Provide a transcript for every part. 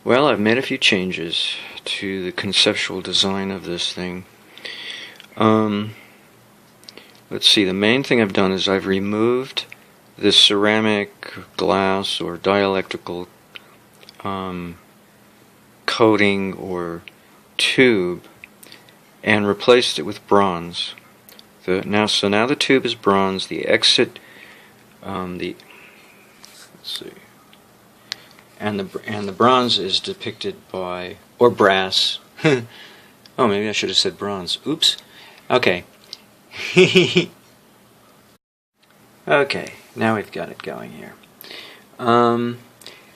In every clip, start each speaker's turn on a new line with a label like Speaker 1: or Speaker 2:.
Speaker 1: Well, I've made a few changes to the conceptual design of this thing. Let's see, the main thing I've done is I've removed this ceramic, glass, or dielectrical coating or tube and replaced it with bronze. Now the tube is bronze. The exit, let's see, and the bronze is depicted by, or brass. Oh, maybe I should have said bronze. Oops. Okay. Okay, now we've got it going here.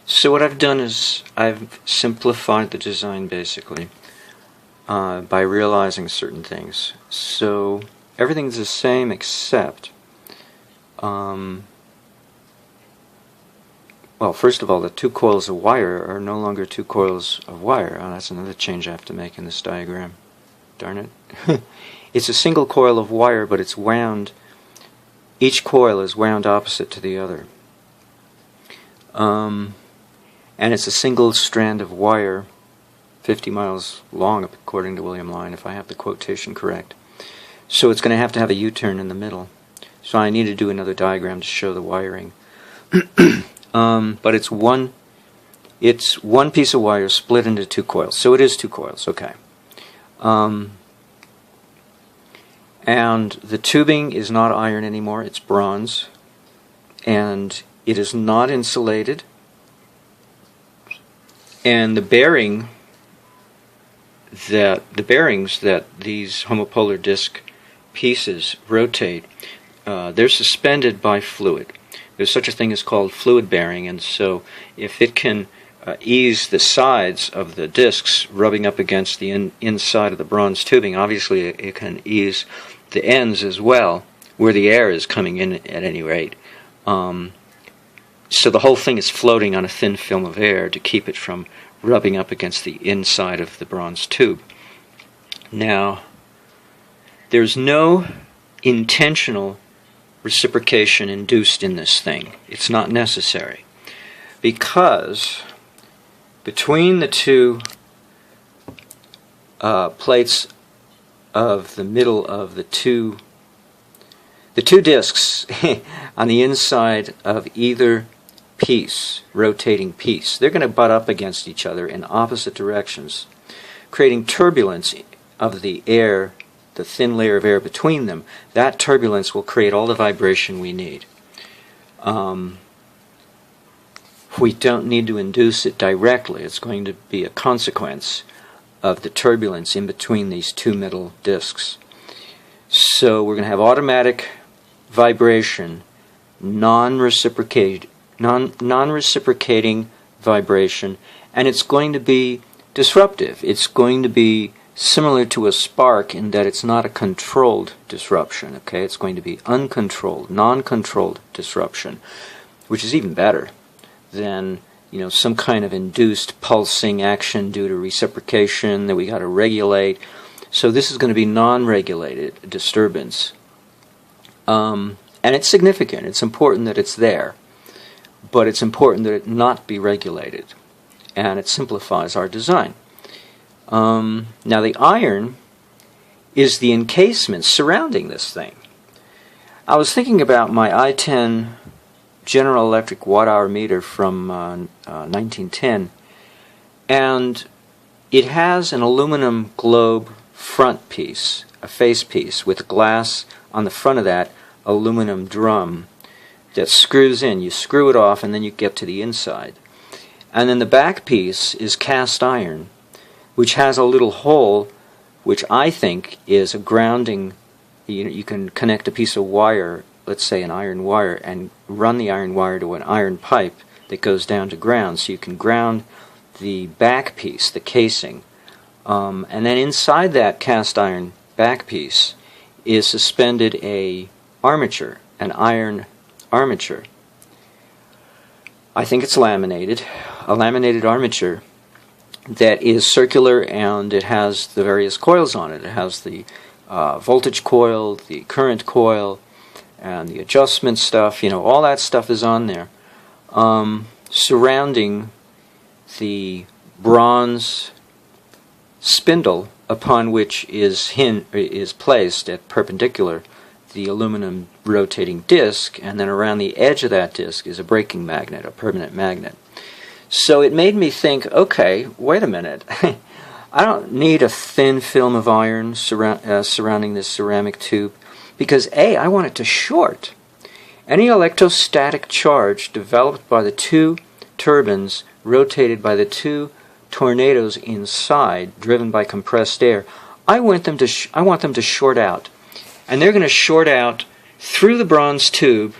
Speaker 1: So what I've done is I've simplified the design basically by realizing certain things. So everything's the same except, well, first of all, the two coils of wire are no longer two coils of wire. Oh, that's another change I have to make in this diagram. Darn it. It's a single coil of wire, but it's wound. Each coil is wound opposite to the other. And it's a single strand of wire, 50 miles long, according to William Line, if I have the quotation correct. So it's going to have a U-turn in the middle. So I need to do another diagram to show the wiring. But it's one piece of wire split into two coils. So it is two coils, okay. And the tubing is not iron anymore, it's bronze. And it is not insulated. And the bearings that these homopolar disc pieces rotate, they're suspended by fluid. There's such a thing as called fluid bearing, and so if it can ease the sides of the discs rubbing up against the inside of the bronze tubing, obviously it can ease the ends as well, where the air is coming in at any rate. So the whole thing is floating on a thin film of air to keep it from rubbing up against the inside of the bronze tube. Now, there's no intentional reciprocation induced in this thing. It's not necessary, because between the two plates of the middle of the two discs on the inside of either piece, rotating piece, they're going to butt up against each other in opposite directions, creating turbulence of the air, the thin layer of air between them. That turbulence will create all the vibration we need. We don't need to induce it directly. It's going to be a consequence of the turbulence in between these two middle discs. So we're going to have automatic vibration, non-reciprocating vibration, and it's going to be disruptive. It's going to be similar to a spark in that it's not a controlled disruption. Okay, it's going to be uncontrolled, non-controlled disruption, which is even better than, you know, some kind of induced pulsing action due to reciprocation that we got to regulate. So this is going to be non-regulated disturbance, and it's significant. It's important that it's there, but it's important that it not be regulated, and it simplifies our design. Now the iron is the encasement surrounding this thing. I was thinking about my I-10 General Electric watt-hour meter from 1910, and it has an aluminum globe front piece, a face piece, with glass on the front of that aluminum drum that screws in. You screw it off and then you get to the inside. And then the back piece is cast iron, which has a little hole, which I think is a grounding. You can connect a piece of wire, let's say an iron wire, and run the iron wire to an iron pipe that goes down to ground, so you can ground the back piece, the casing. And then inside that cast iron back piece is suspended a armature, an iron armature. I think it's laminated, a laminated armature that is circular, and it has the various coils on it. It has the voltage coil, the current coil, and the adjustment stuff. You know, all that stuff is on there, surrounding the bronze spindle upon which is placed at perpendicular the aluminum rotating disc, and then around the edge of that disc is a braking magnet, a permanent magnet. So it made me think, okay, wait a minute. I don't need a thin film of iron surrounding this ceramic tube, because A, I want it to short. Any electrostatic charge developed by the two turbines rotated by the two tornadoes inside, driven by compressed air, I want them to short out. And they're going to short out through the bronze tube.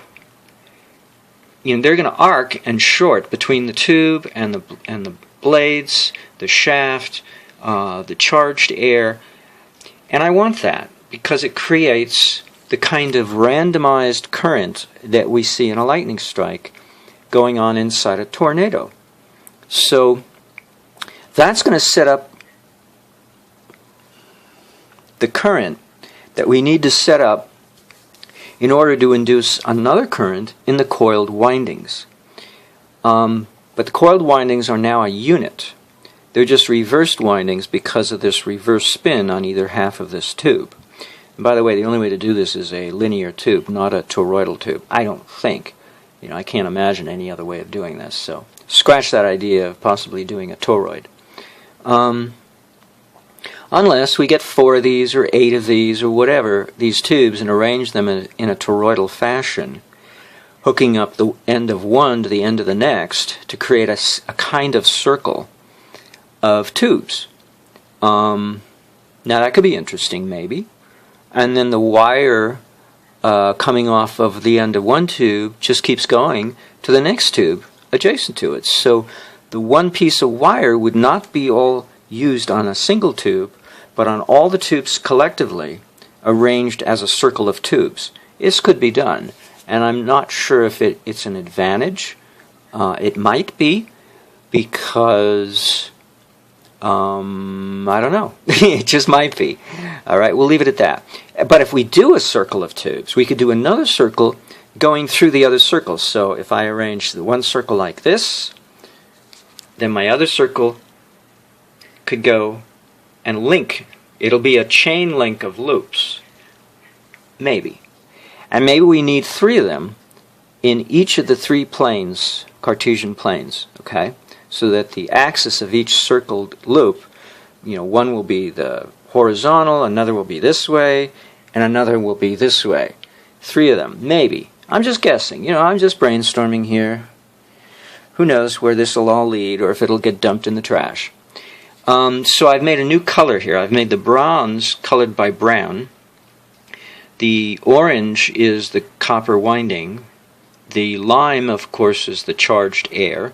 Speaker 1: You know, they're going to arc and short between the tube and the blades, the shaft, the charged air. And I want that because it creates the kind of randomized current that we see in a lightning strike going on inside a tornado. So that's going to set up the current that we need to set up in order to induce another current in the coiled windings. But the coiled windings are now a unit. They're just reversed windings because of this reverse spin on either half of this tube. And by the way, the only way to do this is a linear tube, not a toroidal tube. I don't think. You know, I can't imagine any other way of doing this. So scratch that idea of possibly doing a toroid. Unless we get 4 of these or 8 of these or whatever, these tubes, and arrange them in a toroidal fashion, hooking up the end of one to the end of the next to create a kind of circle of tubes. Now that could be interesting, maybe. And then the wire coming off of the end of one tube just keeps going to the next tube adjacent to it. So the one piece of wire would not be all used on a single tube, but on all the tubes collectively, arranged as a circle of tubes. This could be done, and I'm not sure if it's an advantage. It might be, because I don't know. It just might be. All right, we'll leave it at that. But if we do a circle of tubes, we could do another circle going through the other circles. So if I arrange the one circle like this, then my other circle could go and link. It'll be a chain link of loops. Maybe. And maybe we need 3 of them in each of the 3 planes, Cartesian planes, okay? So that the axis of each circled loop, you know, one will be the horizontal, another will be this way, and another will be this way. 3 of them, maybe. I'm just guessing. You know, I'm just brainstorming here. Who knows where this will all lead, or if it'll get dumped in the trash. So I've made a new color here. I've made the bronze colored by brown. The orange is the copper winding. The lime, of course, is the charged air.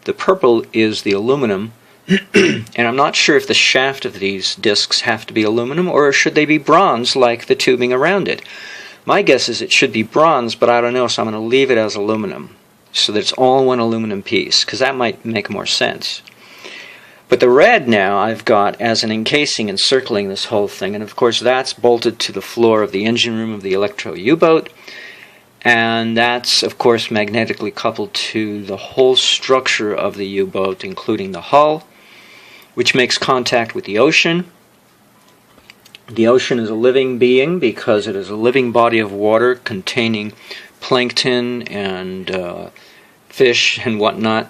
Speaker 1: The purple is the aluminum. And I'm not sure if the shaft of these discs have to be aluminum, or should they be bronze like the tubing around it. My guess is it should be bronze, but I don't know, so I'm going to leave it as aluminum, so that it's all one aluminum piece, because that might make more sense. But the red now I've got as an encasing encircling this whole thing, and of course that's bolted to the floor of the engine room of the Electro U-boat, and that's of course magnetically coupled to the whole structure of the U-boat, including the hull, which makes contact with the ocean. The ocean is a living being because it is a living body of water containing plankton and fish and whatnot.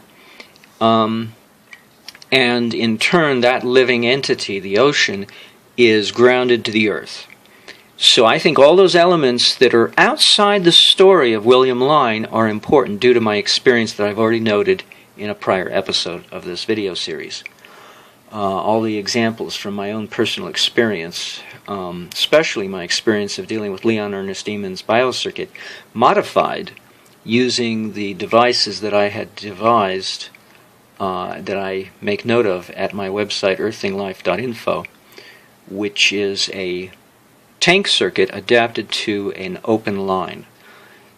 Speaker 1: And in turn, that living entity, the ocean, is grounded to the earth. So I think all those elements that are outside the story of William Line are important due to my experience that I've already noted in a prior episode of this video series. All the examples from my own personal experience, especially my experience of dealing with Leon Ernest Eamon's biocircuit, modified using the devices that I had devised, that I make note of at my website earthinglife.info, which is a tank circuit adapted to an open line.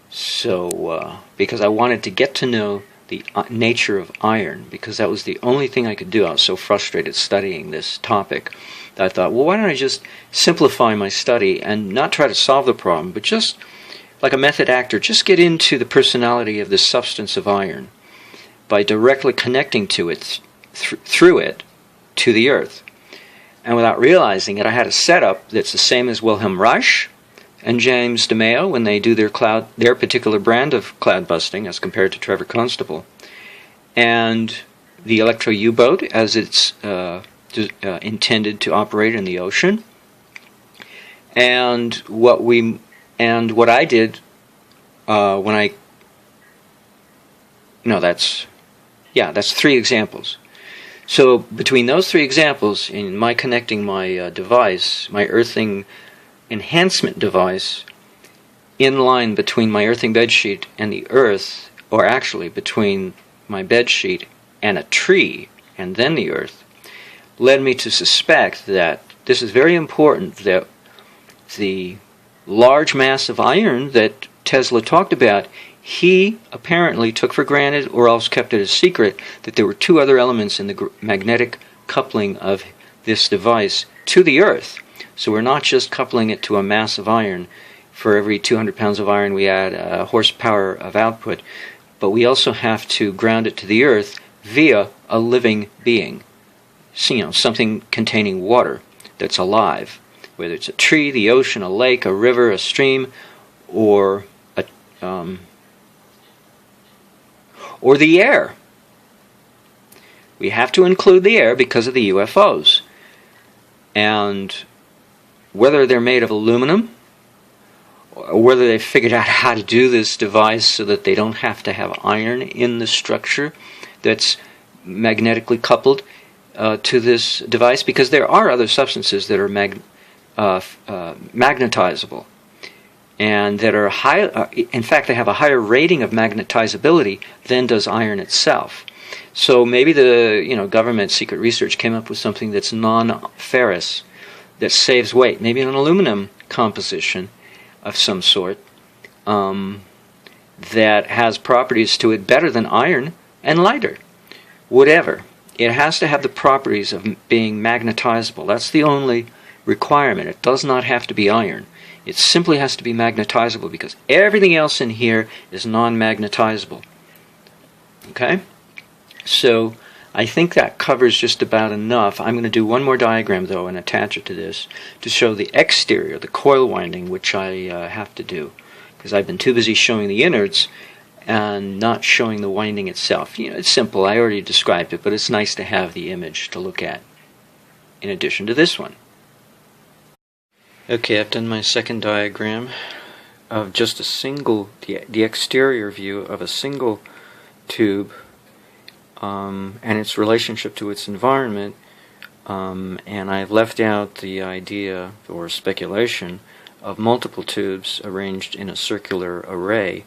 Speaker 1: So, because I wanted to get to know the nature of iron, because that was the only thing I could do. I was so frustrated studying this topic that I thought, well, why don't I just simplify my study and not try to solve the problem, but just, like a method actor, just get into the personality of the substance of iron by directly connecting to it through it to the Earth. And without realizing it, I had a setup that's the same as Wilhelm Reich and James DeMeo when they do their particular brand of cloud busting as compared to Trevor Constable. And the Electro U-boat as it's intended to operate in the ocean. And what I did that's 3 examples. So between those 3 examples, in my connecting my device, my earthing enhancement device, in line between my earthing bedsheet and the Earth, or actually between my bedsheet and a tree and then the Earth, led me to suspect that this is very important, that the large mass of iron that Tesla talked about, he apparently took for granted or else kept it a secret that there were 2 other elements in the magnetic coupling of this device to the Earth. So we're not just coupling it to a mass of iron. For every 200 pounds of iron we add a horsepower of output, but we also have to ground it to the Earth via a living being. So, something containing water that's alive, whether it's a tree, the ocean, a lake, a river, a stream, or the air. We have to include the air because of the UFOs. And whether they're made of aluminum, or whether they figured out how to do this device so that they don't have to have iron in the structure that's magnetically coupled to this device, because there are other substances that are magnetizable and that are in fact they have a higher rating of magnetizability than does iron itself. So maybe the government secret research came up with something that's non-ferrous, that saves weight, maybe an aluminum composition of some sort that has properties to it better than iron and lighter. Whatever. It has to have the properties of being magnetizable. That's the only requirement. It does not have to be iron. It simply has to be magnetizable because everything else in here is non-magnetizable. Okay? So I think that covers just about enough. I'm going to do one more diagram, though, and attach it to this to show the exterior, the coil winding, which I have to do because I've been too busy showing the innards and not showing the winding itself. It's simple. I already described it, but it's nice to have the image to look at in addition to this one. Okay, I've done my second diagram of just a single, the exterior view of a single tube and its relationship to its environment, and I've left out the idea or speculation of multiple tubes arranged in a circular array,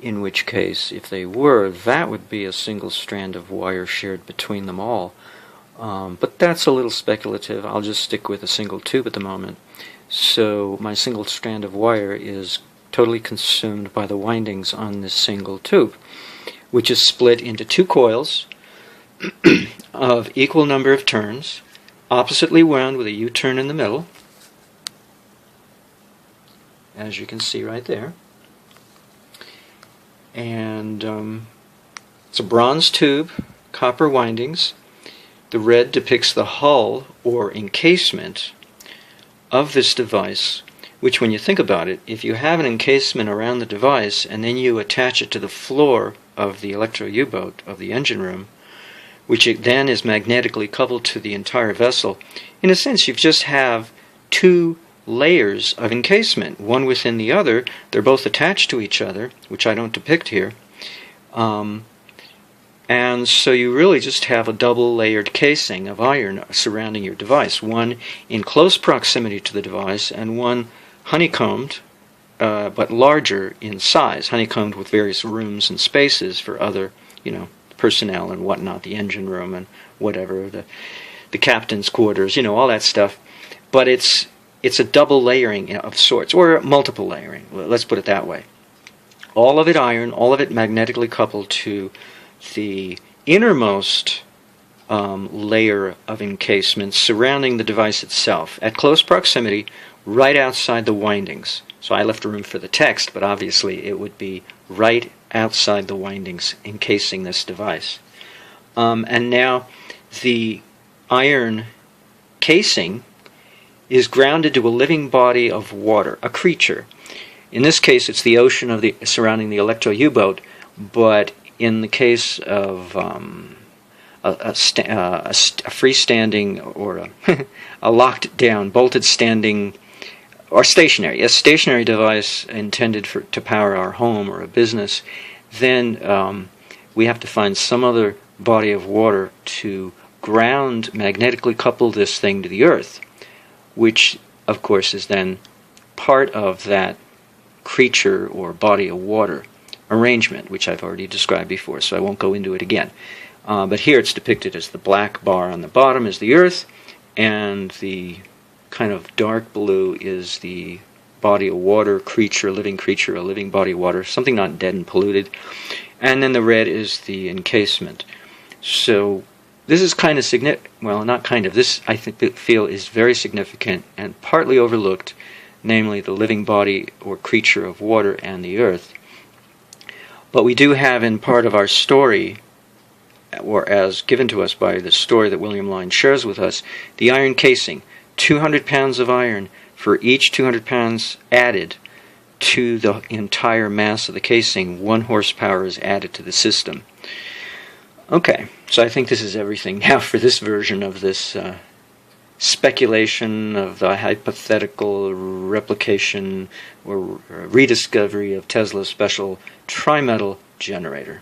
Speaker 1: in which case, if they were, that would be a single strand of wire shared between them all. But that's a little speculative. I'll just stick with a single tube at the moment. So my single strand of wire is totally consumed by the windings on this single tube, which is split into 2 coils of equal number of turns, oppositely wound with a U-turn in the middle, as you can see right there. And it's a bronze tube, copper windings. The red depicts the hull or encasement of this device, which, when you think about it, if you have an encasement around the device and then you attach it to the floor of the Electro U-boat, of the engine room, which it then is magnetically coupled to the entire vessel, in a sense you just have 2 layers of encasement, one within the other. They're both attached to each other, which I don't depict here. And so you really just have a double-layered casing of iron surrounding your device, one in close proximity to the device and one honeycombed, but larger in size, honeycombed with various rooms and spaces for other, personnel and whatnot, the engine room and whatever, the captain's quarters, all that stuff. But it's a double layering of sorts, or multiple layering, let's put it that way. All of it iron, all of it magnetically coupled to the innermost layer of encasement surrounding the device itself, at close proximity, right outside the windings. So I left room for the text, but obviously it would be right outside the windings encasing this device. And now the iron casing is grounded to a living body of water, a creature. In this case, it's the ocean surrounding the Electro U-boat, but in the case of a freestanding or a locked down, bolted standing, or stationary, a stationary device intended to power our home or a business, then we have to find some other body of water to ground, magnetically couple this thing to the earth, which of course is then part of that creature or body of water arrangement, which I've already described before, so I won't go into it again. But here it's depicted as the black bar on the bottom is the earth, and the kind of dark blue is the body of water, creature, a living body of water, something not dead and polluted. And then the red is the encasement. So this is kind of significant, well, not kind of, this I feel is very significant and partly overlooked, namely the living body or creature of water and the earth. But we do have in part of our story, or as given to us by the story that William Lyne shares with us, the iron casing, 200 pounds of iron for each 200 pounds added to the entire mass of the casing. 1 horsepower is added to the system. Okay, so I think this is everything now for this version of this speculation of the hypothetical replication or rediscovery of Tesla's special trimetal generator.